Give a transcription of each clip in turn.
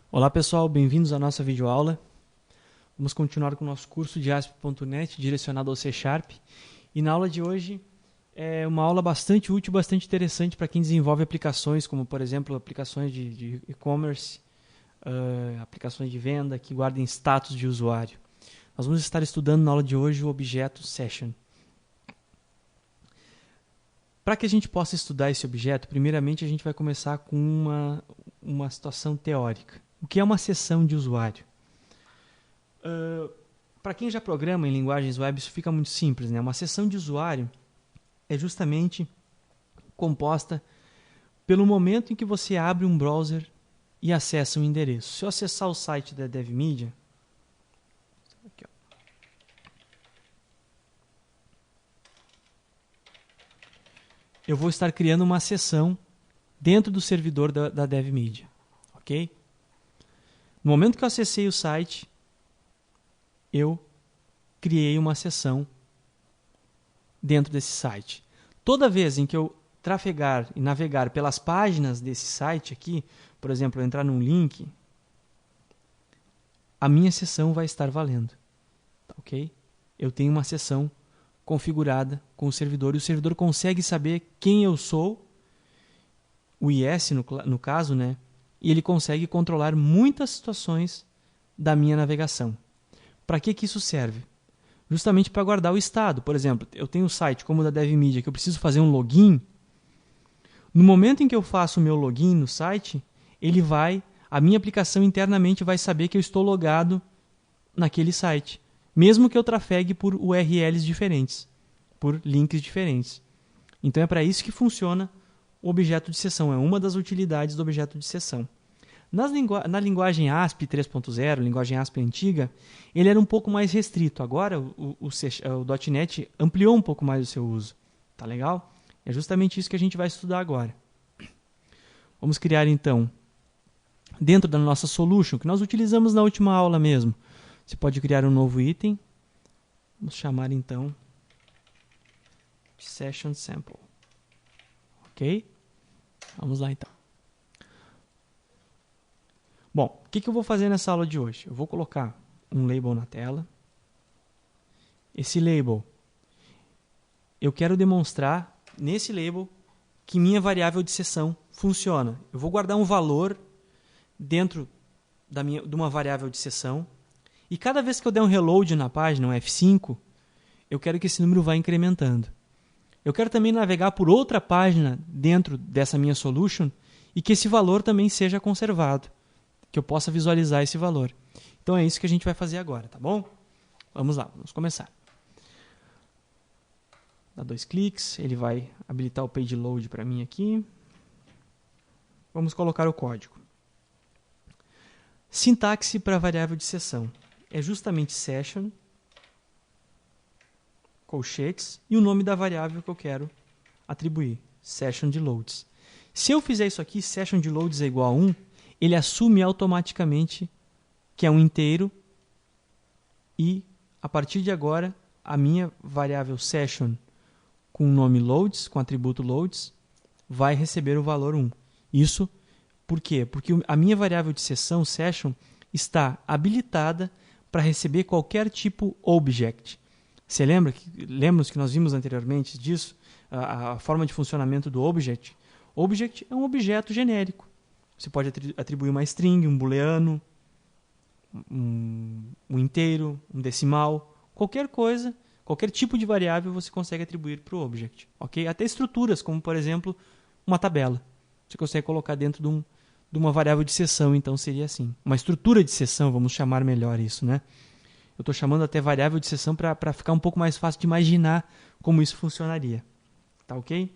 Olá pessoal, bem-vindos à nossa videoaula. Vamos continuar com o nosso curso de ASP.NET direcionado ao C#. E na aula de hoje é uma aula bastante útil, bastante interessante para quem desenvolve aplicações, como por exemplo aplicações de e-commerce, aplicações de venda que guardem status de usuário. Nós vamos estar estudando na aula de hoje o objeto Session. Para que a gente possa estudar esse objeto, primeiramente a gente vai começar com uma situação teórica. O que é uma sessão de usuário? Para quem já programa em linguagens web, isso fica muito simples, né? Uma sessão de usuário é justamente composta pelo momento em que você abre um browser e acessa um endereço. Se eu acessar o site da DevMedia, aqui, ó, eu vou estar criando uma sessão dentro do servidor da DevMedia, ok? No momento que eu acessei o site, eu criei uma sessão dentro desse site. Toda vez em que eu trafegar e navegar pelas páginas desse site aqui, por exemplo, eu entrar num link, a minha sessão vai estar valendo. Ok? Eu tenho uma sessão configurada com o servidor e o servidor consegue saber quem eu sou, o IS no caso, né? E ele consegue controlar muitas situações da minha navegação. Para que isso serve? Justamente para guardar o estado. Por exemplo, eu tenho um site como o da DevMedia que eu preciso fazer um login. No momento em que eu faço o meu login no site, a minha aplicação internamente vai saber que eu estou logado naquele site, mesmo que eu trafegue por URLs diferentes, por links diferentes. Então é para isso que funciona o objeto de sessão, é uma das utilidades do objeto de sessão. Na linguagem ASP 3.0, linguagem ASP antiga, ele era um pouco mais restrito. Agora o .NET ampliou um pouco mais o seu uso. Tá legal? É justamente isso que a gente vai estudar agora. Vamos criar então, dentro da nossa solution, que nós utilizamos na última aula mesmo, você pode criar um novo item. Vamos chamar então de Session Sample. Ok? Vamos lá então. Bom, o que eu vou fazer nessa aula de hoje? Eu vou colocar um label na tela. Esse label, eu quero demonstrar nesse label que minha variável de sessão funciona. Eu vou guardar um valor dentro de uma variável de sessão e cada vez que eu der um reload na página, um F5, eu quero que esse número vá incrementando. Eu quero também navegar por outra página dentro dessa minha solution e que esse valor também seja conservado, que eu possa visualizar esse valor. Então é isso que a gente vai fazer agora, tá bom? Vamos lá, vamos começar. Dá 2 cliques, ele vai habilitar o page load para mim aqui. Vamos colocar o código. Sintaxe para a variável de sessão é justamente session, colchetes, e o nome da variável que eu quero atribuir, session de loads. Se eu fizer isso aqui, session de loads é igual a 1, ele assume automaticamente que é um inteiro e, a partir de agora, a minha variável session com o nome loads, com o atributo loads, vai receber o valor 1. Isso por quê? Porque a minha variável de sessão, session, está habilitada para receber qualquer tipo object. Você lembra que nós vimos anteriormente disso? A forma de funcionamento do object. Object é um objeto genérico. Você pode atribuir uma string, um booleano, um inteiro, um decimal, qualquer coisa, qualquer tipo de variável você consegue atribuir para o object. Okay? Até estruturas, como por exemplo, uma tabela. Você consegue colocar dentro de uma variável de sessão, então seria assim. Uma estrutura de sessão, vamos chamar melhor isso, né? Eu estou chamando até variável de sessão para ficar um pouco mais fácil de imaginar como isso funcionaria. Tá ok?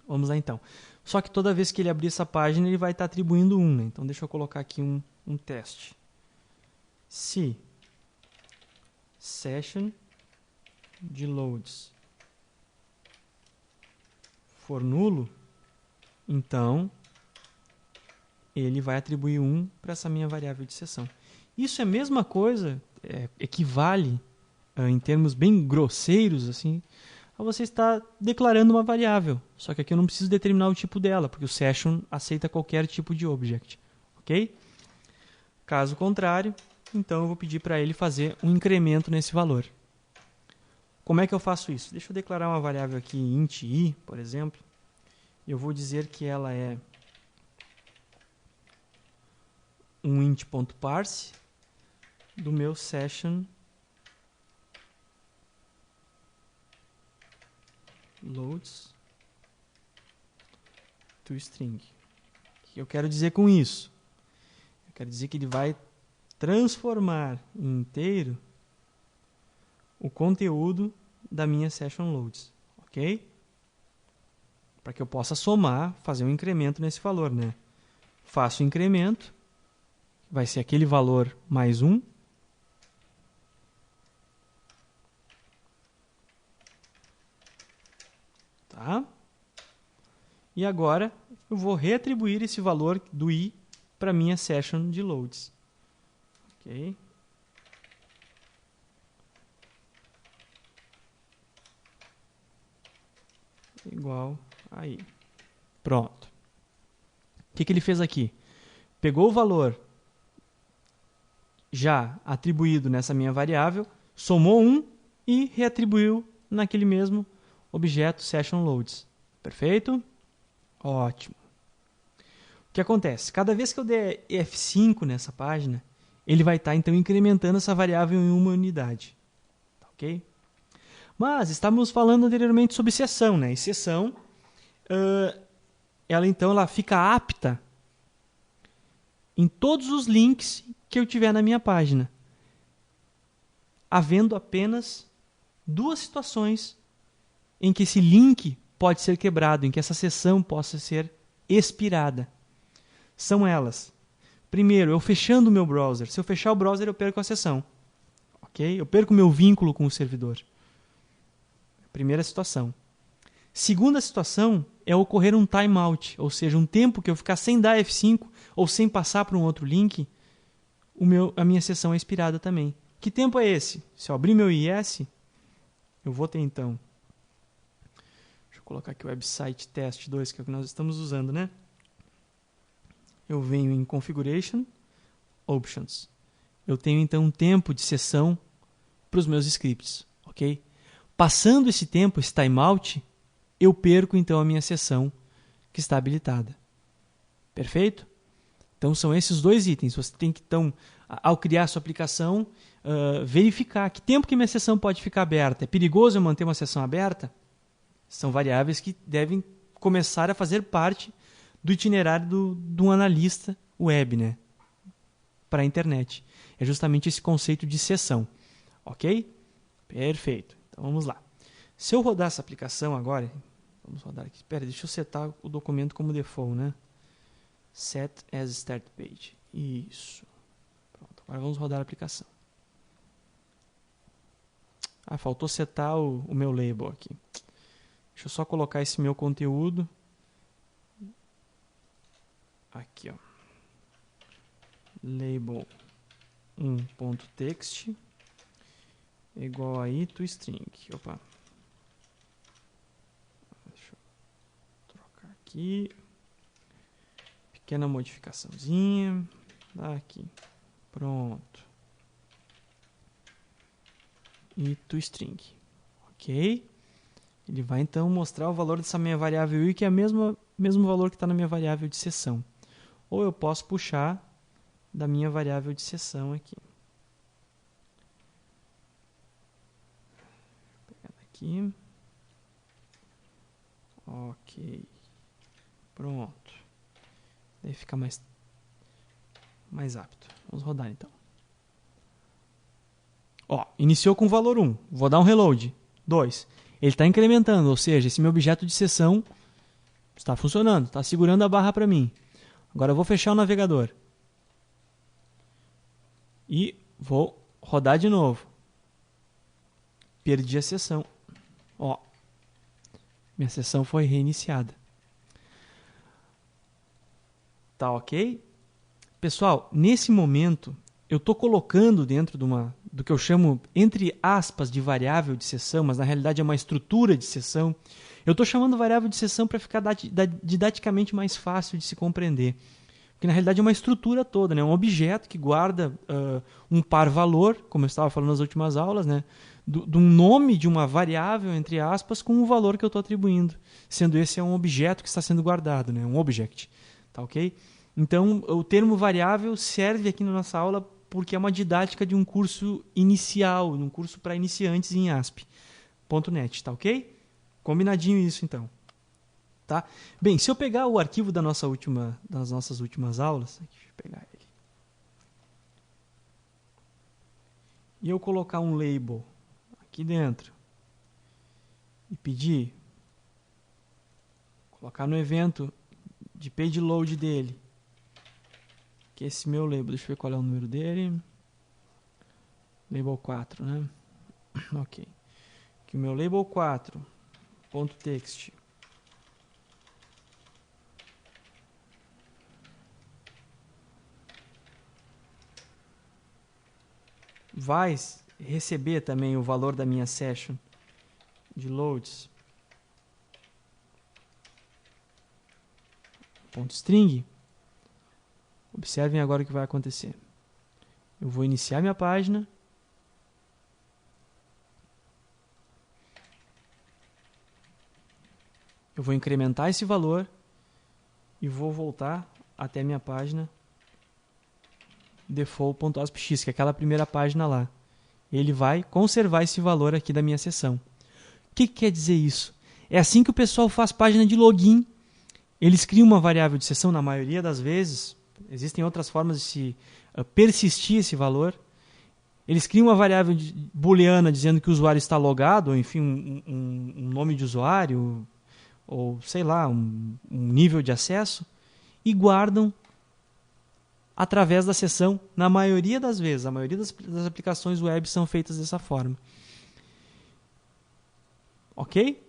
Vamos lá então. Só que toda vez que ele abrir essa página, ele vai estar atribuindo 1. Né? Então deixa eu colocar aqui um teste. Se session de loads for nulo, então ele vai atribuir 1 para essa minha variável de sessão. Isso é a mesma coisa, equivale, em termos bem grosseiros, assim, a você estar declarando uma variável. Só que aqui eu não preciso determinar o tipo dela, porque o session aceita qualquer tipo de object. Ok? Caso contrário, então eu vou pedir para ele fazer um incremento nesse valor. Como é que eu faço isso? Deixa eu declarar uma variável aqui, int i, por exemplo. Eu vou dizer que ela é um int.parse do meu session loads toString. O que eu quero dizer com isso? Eu quero dizer que ele vai transformar em inteiro o conteúdo da minha session loads, ok? Para que eu possa somar, fazer um incremento nesse valor, né? Faço o incremento, vai ser aquele valor mais 1. Tá? E agora eu vou reatribuir esse valor do i para minha session de loads. Ok? Igual aí. Pronto. O que ele fez aqui? Pegou o valor já atribuído nessa minha variável, somou 1 e reatribuiu naquele mesmo objeto sessionLoads. Perfeito? Ótimo. O que acontece? Cada vez que eu der F5 nessa página, ele vai estar então incrementando essa variável em uma unidade. Ok? Mas estávamos falando anteriormente sobre seção, né? E seção, ela fica apta em todos os links que eu tiver na minha página, havendo apenas duas situações em que esse link pode ser quebrado, em que essa seção possa ser expirada. São elas. Primeiro, eu fechando o meu browser. Se eu fechar o browser, eu perco a seção. Ok? Eu perco o meu vínculo com o servidor. Primeira situação. Segunda situação é ocorrer um timeout, ou seja, um tempo que eu ficar sem dar F5 ou sem passar para um outro link, a minha sessão é expirada também. Que tempo é esse? Se eu abrir meu IS, eu vou ter então... Deixa eu colocar aqui o website test 2, que é o que nós estamos usando, né? Eu venho em Configuration, Options. Eu tenho então um tempo de sessão para os meus scripts, ok? Passando esse tempo, esse timeout, eu perco então a minha sessão que está habilitada. Perfeito? Então são esses dois itens. Você tem que então, ao criar a sua aplicação, verificar que tempo que minha sessão pode ficar aberta. É perigoso eu manter uma sessão aberta? São variáveis que devem começar a fazer parte do itinerário do analista web, né? Para a internet. É justamente esse conceito de sessão. Ok? Perfeito. Então vamos lá. Se eu rodar essa aplicação agora, vamos rodar aqui. Espera, deixa eu setar o documento como default, né? Set as start page. Isso. Pronto, agora vamos rodar a aplicação. Ah, faltou setar o meu label aqui. Deixa eu só colocar esse meu conteúdo. Aqui, ó. Label 1.text igual a toString. Opa. Deixa eu trocar aqui. Pequena modificaçãozinha. Aqui. Pronto. toString. Ok? Ele vai então mostrar o valor dessa minha variável i, que é o mesmo valor que está na minha variável de sessão. Ou eu posso puxar da minha variável de sessão aqui. Pegando aqui. Ok. Pronto. Daí fica mais apto. Vamos rodar então. Ó, iniciou com o valor 1. Vou dar um reload. 2. Ele está incrementando, ou seja, esse meu objeto de sessão está funcionando, está segurando a barra para mim. Agora eu vou fechar o navegador. E vou rodar de novo. Perdi a sessão. Ó, minha sessão foi reiniciada. Tá ok? Pessoal, nesse momento, eu estou colocando dentro do que eu chamo, entre aspas, de variável de sessão, mas na realidade é uma estrutura de sessão. Eu estou chamando variável de sessão para ficar didaticamente mais fácil de se compreender. Porque que na realidade é uma estrutura toda, né? Um objeto que guarda um par valor, como eu estava falando nas últimas aulas, né? De um nome de uma variável, entre aspas, com o valor que eu estou atribuindo, sendo esse um objeto que está sendo guardado, né? Um object, tá ok? Então, o termo variável serve aqui na nossa aula porque é uma didática de um curso inicial, de um curso para iniciantes em ASP.NET, tá ok? Combinadinho isso, então. Tá? Bem, se eu pegar o arquivo das nossas últimas aulas, deixa eu pegar ele, e eu colocar um label aqui dentro e pedir, colocar no evento de page load dele, que é esse meu label, deixa eu ver qual é o número dele, label 4, né? Ok. Que o meu label 4.text vai receber também o valor da minha session de loads .string. Observem agora o que vai acontecer. Eu vou iniciar minha página. Eu vou incrementar esse valor e vou voltar até minha página default.ospx, que é aquela primeira página lá. Ele vai conservar esse valor aqui da minha sessão. O que quer dizer isso? É assim que o pessoal faz página de login. Eles criam uma variável de sessão, na maioria das vezes. Existem outras formas de se persistir esse valor. Eles criam uma variável booleana dizendo que o usuário está logado, ou enfim, um nome de usuário, ou sei lá, um nível de acesso, e guardam através da sessão, na maioria das vezes. A maioria das aplicações web são feitas dessa forma. Ok?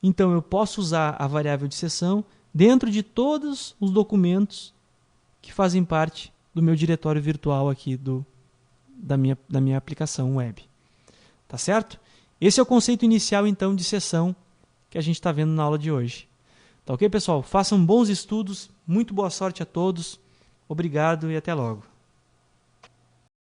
Então eu posso usar a variável de sessão dentro de todos os documentos que fazem parte do meu diretório virtual aqui da minha aplicação web. Tá certo? Esse é o conceito inicial, então, de sessão que a gente está vendo na aula de hoje. Tá ok, pessoal? Façam bons estudos, muito boa sorte a todos. Obrigado e até logo.